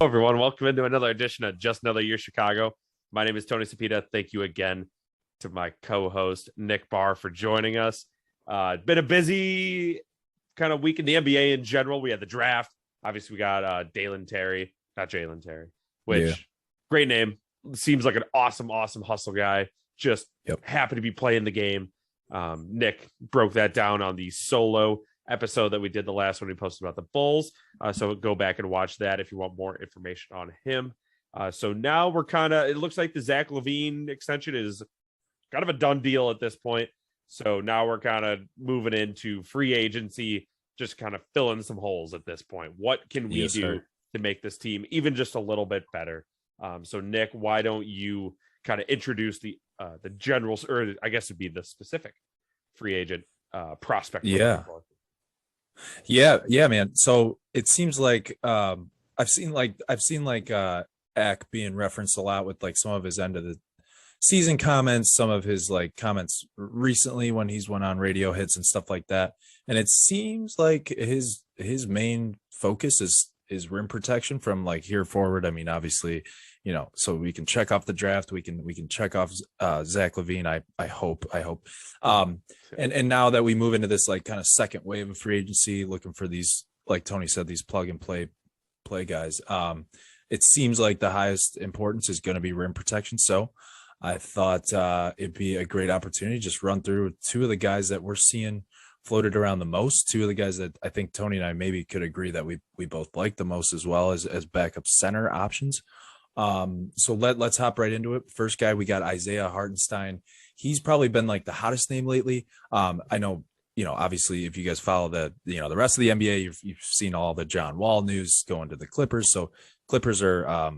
Hello, everyone. Welcome into another edition of Just Another Year Chicago. My name is Tony Cepeda. Thank you again to my co-host, Nick Barr, for joining us. Been a busy kind of week in the NBA in general. We had the draft. Obviously, we got Dalen Terry, not Jalen Terry, which great name. Seems like an awesome hustle guy. Just happy to be playing the game. Nick broke that down on the solo episode that we did, the last one we posted about the Bulls. So go back and watch that if you want more information on him. So now we're it looks like the Zach LaVine extension is kind of a done deal at this point. So now we're kind of moving into free agency, just kind of filling some holes at this point. What can we do to make this team even just a little bit better? So Nick, why don't you kind of introduce the generals, or I guess it'd be the specific free agent prospect? Yeah, man. So it seems like I've seen Ack being referenced a lot with like some of his end of the season comments, some of his like comments recently when he's went on radio hits and stuff like that. And it seems like his main focus is rim protection from like here forward. I mean, obviously, so we can check off the draft. We can check off Zach LaVine. I hope. And now that we move into this like kind of second wave of free agency, looking for these, like Tony said, these plug and play guys. It seems like the highest importance is going to be rim protection. So I thought it'd be a great opportunity to just run through two of the guys that we're seeing floated around the most, two of the guys that I think Tony and I maybe could agree that we both like the most, as well as backup center options. So let's hop right into it. First guy, we got Isaiah Hartenstein. He's probably been like the hottest name lately. I know, obviously if you guys follow the rest of the NBA, you've seen all the John Wall news going to the Clippers. So Clippers are, a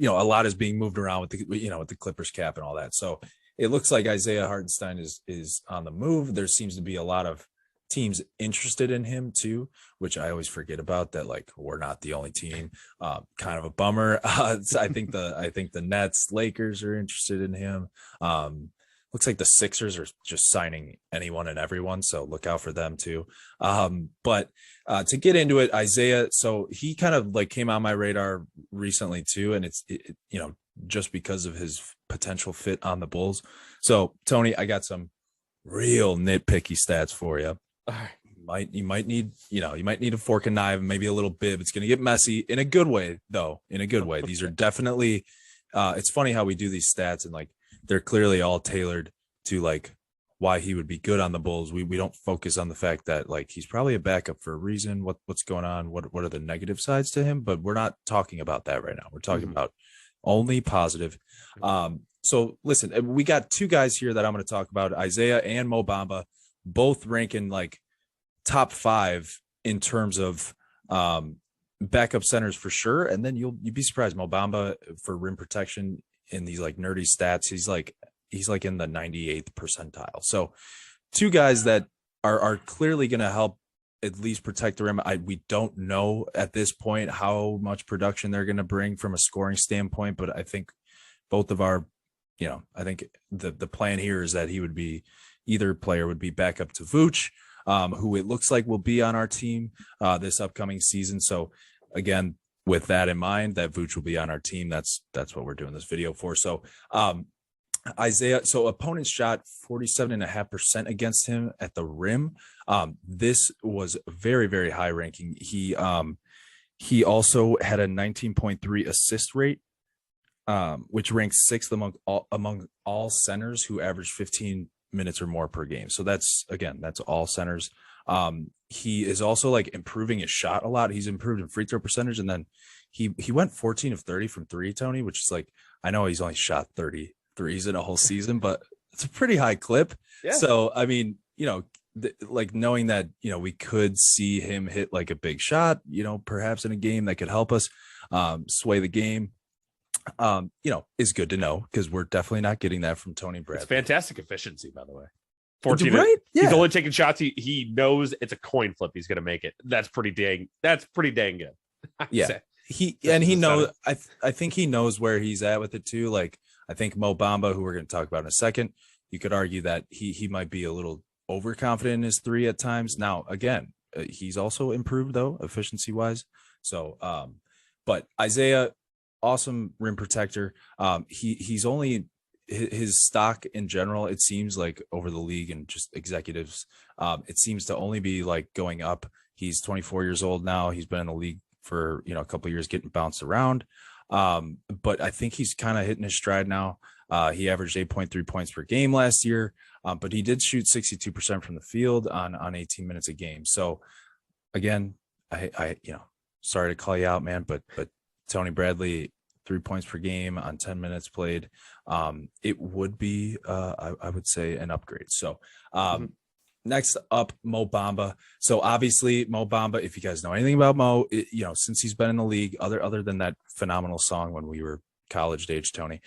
lot is being moved around with the Clippers cap and all that. So it looks like Isaiah Hartenstein is on the move. There seems to be a lot of teams interested in him too, which I always forget about, that like we're not the only team. Kind of a bummer. I think the Nets, Lakers are interested in him. Looks like the Sixers are just signing anyone and everyone, so look out for them too. But to get into it, Isaiah, so he kind of like came on my radar recently too, and it's just because of his potential fit on the Bulls. So Tony, I got some real nitpicky stats for you. You might need a fork and knife, maybe a little bib. It's going to get messy in a good way, though. In a good way. These are definitely. It's funny how we do these stats, and like they're clearly all tailored to like why he would be good on the Bulls. We don't focus on the fact that like he's probably a backup for a reason. What's going on? What are the negative sides to him? But we're not talking about that right now. We're talking about only positive. So listen, we got two guys here that I'm going to talk about, Isaiah and Mo Bamba, both ranking like top 5 in terms of backup centers for sure. And then you'd be surprised, Mo Bamba for rim protection in these like nerdy stats, he's like in the 98th percentile. So two guys that are clearly going to help at least protect the rim. We don't know at this point how much production they're going to bring from a scoring standpoint, but I think both of our, I think the plan here is that either player would be back up to Vooch, who it looks like will be on our team this upcoming season. So again, with that in mind, that Vooch will be on our team. That's what we're doing this video for. So Isaiah, so opponents shot 47.5% against him at the rim. This was very, very high ranking. He also had a 19.3 assist rate, which ranks 6th among all centers who average 15 minutes or more per game. So that's all centers. He is also like improving his shot a lot. He's improved in free throw percentage, and then he went 14 of 30 from 3, Tony, which is like, I know he's only shot 30 threes in a whole season, but it's a pretty high clip. Yeah. So I mean, like knowing that we could see him hit like a big shot, perhaps in a game that could help us sway the game, is good to know, because we're definitely not getting that from Tony Bradley. It's fantastic efficiency, by the way. 14, right? Yeah. He's only taking shots. He knows it's a coin flip. He's going to make it. That's pretty dang good. Yeah. He knows, I think he knows where he's at with it too. Like, I think Mo Bamba, who we're going to talk about in a second, you could argue that he might be a little overconfident in his 3 at times. Now, again, he's also improved though, efficiency wise. So, But Isaiah, awesome rim protector. He's only his stock in general, it seems like over the league and just executives, it seems to only be like going up. He's 24 years old now. He's been in the league for a couple of years, getting bounced around. But I think he's kind of hitting his stride now. He averaged 8.3 points per game last year, but he did shoot 62% from the field on 18 minutes a game. So again, I sorry to call you out, man, but Tony Bradley, 3 points per game on 10 minutes played. It would be, I would say, an upgrade. So next up, Mo Bamba. So obviously Mo Bamba, if you guys know anything about Mo, since he's been in the league, other than that phenomenal song when we were college age, Tony,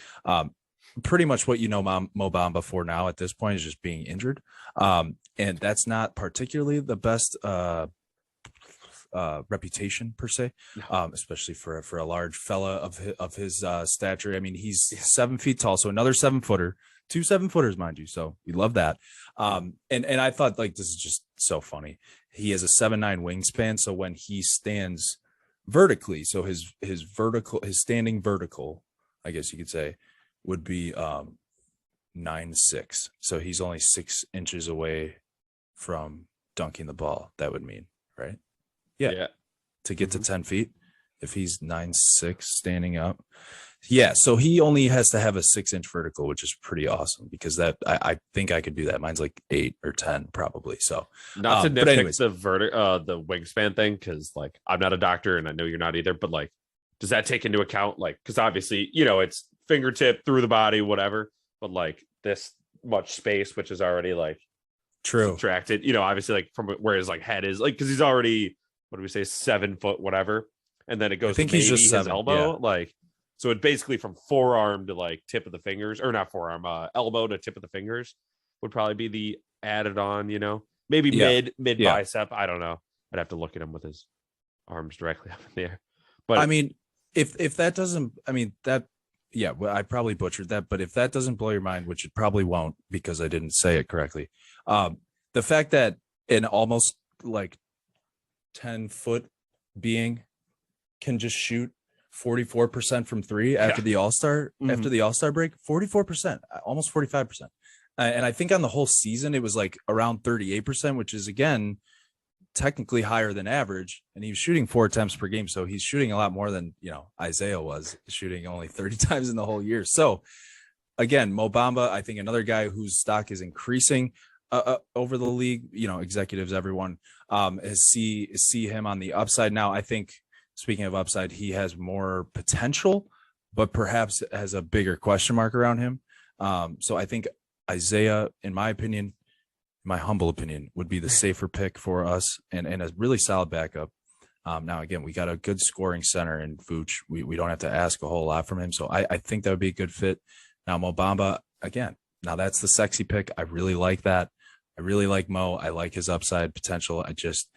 pretty much what Mo Bamba for now at this point is just being injured. And that's not particularly the best reputation per se, especially for a large fella of his stature. I mean, he's 7 feet tall, so another 7-footer, 2 7-footers, mind you. So we love that. And I thought, like, this is just so funny. He has a 7'9" wingspan, so when he stands vertically, so his standing vertical, I guess you could say, would be 9'6". So he's only 6 inches away from dunking the ball. That would mean, right? Yeah. To get to 10 feet, if he's 9'6" standing up. Yeah. So he only has to have a 6-inch vertical, which is pretty awesome because that I think I could do that. Mine's like 8 or 10 probably. So not to nitpick the wingspan thing, because like I'm not a doctor and I know you're not either, but like, does that take into account, like, because obviously, it's fingertip through the body, whatever, but like this much space, which is already like subtracted, obviously, like from where his like head is, like, because he's already, what do we say, 7 foot, whatever. And then it goes, I think he's just his elbow. Yeah. Like, so it basically from forearm to like tip of the fingers, or not forearm, elbow to tip of the fingers would probably be the added on, maybe mid bicep. I don't know. I'd have to look at him with his arms directly up in the air. But I mean, if that doesn't, I mean, that, yeah, well, I probably butchered that, but if that doesn't blow your mind, which it probably won't because I didn't say it correctly. The fact that an almost like 10-foot being can just shoot 44% from three after the All-Star after the All-Star break, 44%, almost 45%. And I think on the whole season it was like around 38%, which is again technically higher than average, and he was shooting 4 attempts per game, so he's shooting a lot more than Isaiah was shooting only 30 times in the whole year. So again, Mo Bamba, I think another guy whose stock is increasing over the league, executives, everyone see him on the upside. Now I think, speaking of upside, he has more potential, but perhaps has a bigger question mark around him. So I think Isaiah, in my opinion, my humble opinion, would be the safer pick for us and a really solid backup. Now, again, we got a good scoring center in Vooch. We don't have to ask a whole lot from him. So I think that would be a good fit. Now, Mo Bamba, again, now that's the sexy pick. I really like that. I really like Mo. I like his upside potential. It just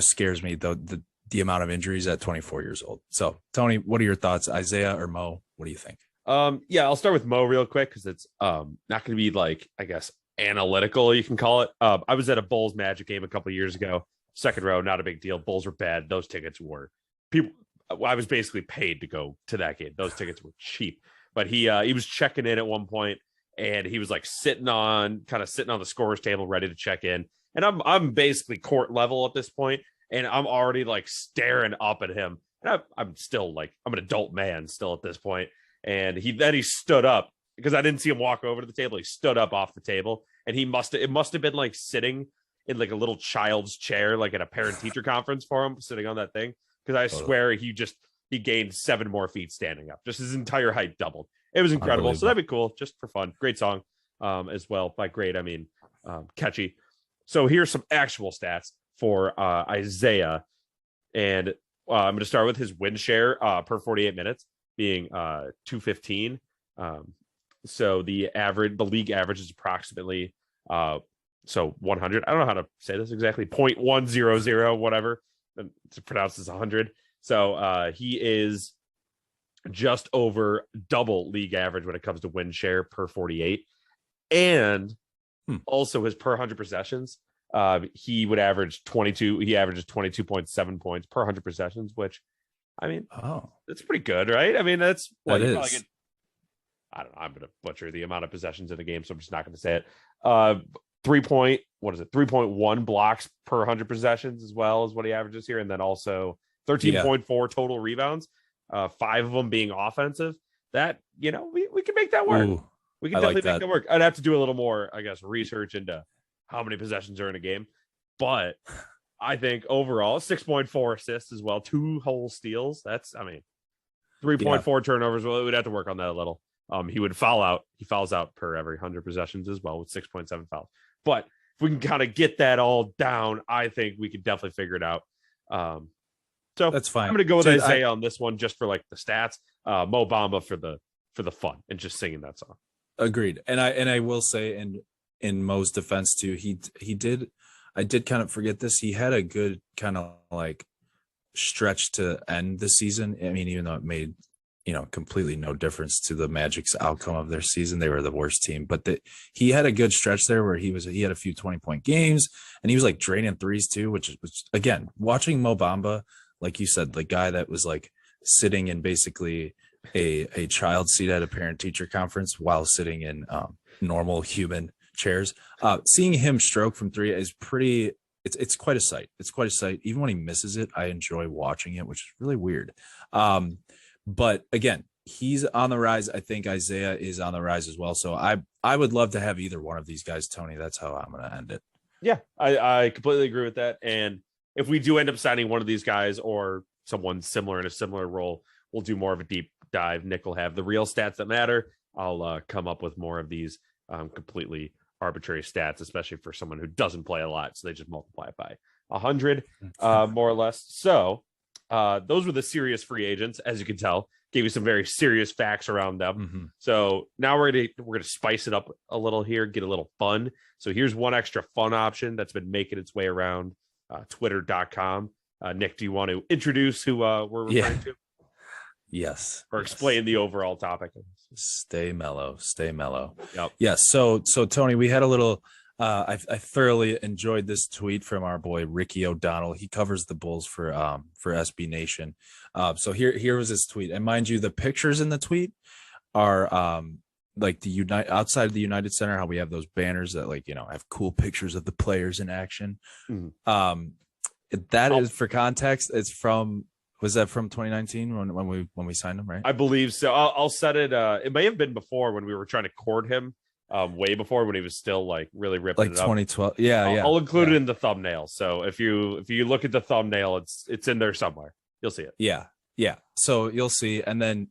scares me, the amount of injuries at 24 years old. So, Tony, what are your thoughts? Isaiah or Mo? What do you think? I'll start with Mo real quick because it's not going to be like, I guess, analytical, you can call it. I was at a Bulls Magic game a couple of years ago, second row, not a big deal. Bulls were bad. Those tickets were people. I was basically paid to go to that game. Those tickets were cheap, but he was checking in at one point, and he was like sitting on the scorer's table, ready to check in. And I'm basically court level at this point, and I'm already like staring up at him. And I'm still like, I'm an adult man still at this point. And he stood up because I didn't see him walk over to the table. He stood up off the table, and it must have been like sitting in like a little child's chair, like at a parent teacher conference for him, sitting on that thing. Because I swear he gained 7 more feet standing up. Just his entire height doubled. It was incredible. So that'd be cool, just for fun. Great song as well. By great, I mean catchy. So here's some actual stats for Isaiah. And I'm going to start with his win share per 48 minutes being 215. So the league average is approximately 100. I don't know how to say this exactly. 0.100, whatever. It's pronounced as 100. So he is just over double league average when it comes to win share per 48. And also his per 100 possessions, he would average 22. He averages 22.7 points per 100 possessions, which I mean, Oh, that's pretty good, right? I mean, that's that you probably is. get, I don't know. I'm going to butcher the amount of possessions in a game, so I'm just not going to say it. 3.1 blocks per 100 possessions as well as what he averages here. And then also Yeah. 13.4 total rebounds, 5 of them being offensive. That, we can make that work. Ooh, We can I like definitely make that. that work. I'd have to do a little more, I guess, research into how many possessions are in a game. But I think overall, 6.4 assists as well, 2 whole steals. That's, I mean, Yeah. 3.4 turnovers. Well, we'd have to work on that a little. He would foul out. He fouls out per every 100 possessions as well with 6.7 fouls. But if we can kind of get that all down, I think we could definitely figure it out. So That's fine. I'm going to go with Dude, Isaiah on this one just for like the stats. Mo Bamba for the fun and just singing that song. agreed. And I will say in Mo's defense too, he did, I did kind of forget this. He had a good kind of like stretch to end the season. I mean, even though it made, completely no difference to the Magic's outcome of their season. They were the worst team, but he had a good stretch there where he had a few 20-point games, and he was like draining threes too, which again, watching Mo Bamba, like you said, the guy that was like sitting in basically a child seat at a parent teacher conference while sitting in normal human chairs. Seeing him stroke from three is pretty. It's quite a sight. It's quite a sight. Even when he misses it, I enjoy watching it, which is really weird. But again, he's on the rise. I think Isaiah is on the rise as well. So I would love to have either one of these guys, Tony. That's how I'm going to end it. Yeah, I completely agree with that. And if we do end up signing one of these guys or someone similar in a similar role, we'll do more of a deep dive. Nick will have the real stats that matter. I'll come up with more of these completely arbitrary stats, especially for someone who doesn't play a lot. So they just multiply it by 100, more or less. So those were the serious free agents, as you can tell. Gave you some very serious facts around them. Mm-hmm. So now we're gonna spice it up a little here, get a little fun. So here's one extra fun option that's been making its way around Twitter.com. Nick, do you want to introduce who we're referring to? Yes. Or explain the overall topic? Stay mellow. Stay mellow. Yep. Yes. So Tony, we had a little. I thoroughly enjoyed this tweet from our boy Ricky O'Donnell. He covers the Bulls for SB Nation. So here was his tweet, and mind you, the pictures in the tweet are like the outside of the United Center, how we have those banners that have cool pictures of the players in action. Mm-hmm. That is for context. It's from. Was that from 2019 when we signed him, right? I believe so. I'll set it. It may have been before when we were trying to court him. Way before when he was still like really ripping like it up. 2012. Yeah. I'll include it in the thumbnail. So if you look at the thumbnail, it's in there somewhere. You'll see it. Yeah. So you'll see, and then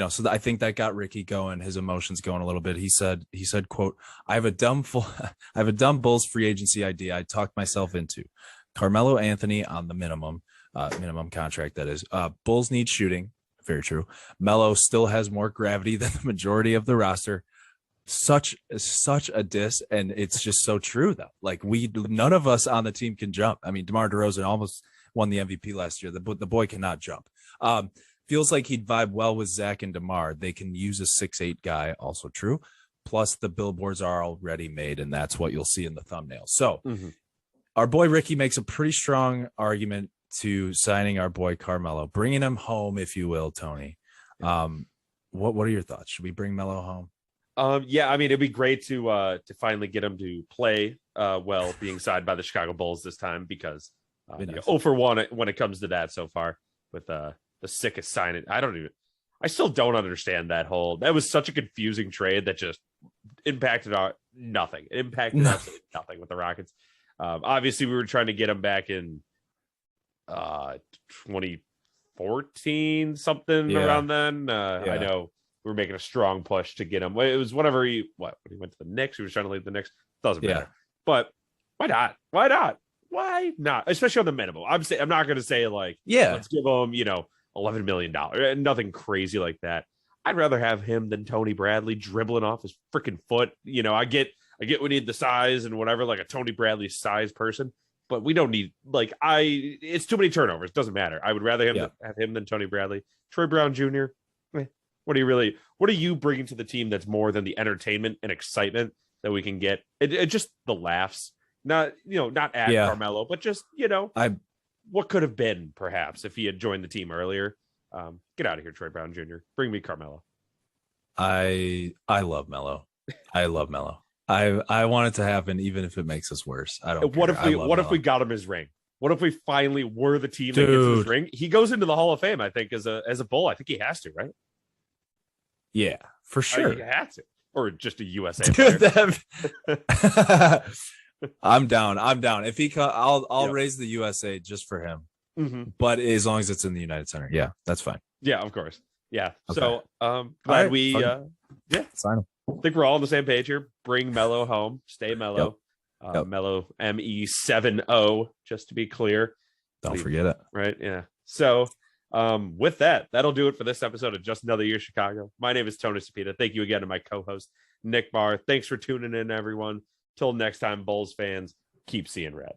so I think that got Ricky going, his emotions going a little bit. He said, "quote I have a dumb Bulls free agency idea I talked myself into. Carmelo Anthony on the minimum contract, that is. Bulls need shooting. Very true. Melo still has more gravity than the majority of the roster. Such a diss, and it's just so true though. Like none of us on the team can jump. I mean, DeMar DeRozan almost won the MVP last year. The boy cannot jump. Feels like he'd vibe well with Zach and DeMar. They can use a 6'8" guy. Also true. Plus the billboards are already made, and that's what you'll see in the thumbnail. So our boy Ricky makes a pretty strong argument to signing our boy Carmelo, bringing him home, if you will, Tony. What are your thoughts? Should we bring Melo home? Yeah, I mean, it'd be great to finally get him to play well, being signed by the Chicago Bulls this time, because 0 for 1 when it comes to that so far with the sickest signing. I still don't understand that was such a confusing trade that just impacted nothing. It impacted absolutely nothing with the Rockets. Obviously, we were trying to get him back in 2014, something around then. I know we were making a strong push to get him. It was whenever when he went to the Knicks, he was trying to leave the Knicks. Doesn't matter. But why not? Why not? Especially on the minimum. I'm not going to say let's give him, $11 million. Nothing crazy like that. I'd rather have him than Tony Bradley dribbling off his freaking foot. I get we need the size and whatever, like a Tony Bradley size person, but we don't need it's too many turnovers. Doesn't matter. I would rather have him than Tony Bradley. Troy Brown Jr. What are you bringing to the team that's more than the entertainment and excitement that we can get? It just the laughs, not at Carmelo, but just what could have been perhaps if he had joined the team earlier. Get out of here, Troy Brown Jr. Bring me Carmelo. I love Melo. I love Melo. I want it to happen, even if it makes us worse. I don't. What care. if we got him his ring? What if we finally were the team that gets his Dude. ring? He goes into the Hall of Fame, I think, as a Bull. I think he has to, right? Yeah, for sure. He has to, or just a USA player. I'm down. If he, I'll Yep. raise the USA just for him. Mm-hmm. But as long as it's in the United Center, yeah, that's fine. Yeah, of course. Yeah. Okay. So glad right, we sign him. I think we're all on the same page here. Bring Melo home. Stay Melo. Yep. Melo ME70, just to be clear. Don't forget it. Right. Yeah. So with that'll do it for this episode of Just Another Year Chicago. My name is Tony Cepeda. Thank you again to my co-host, Nick Barr. Thanks for tuning in, everyone. Till next time, Bulls fans, keep seeing red.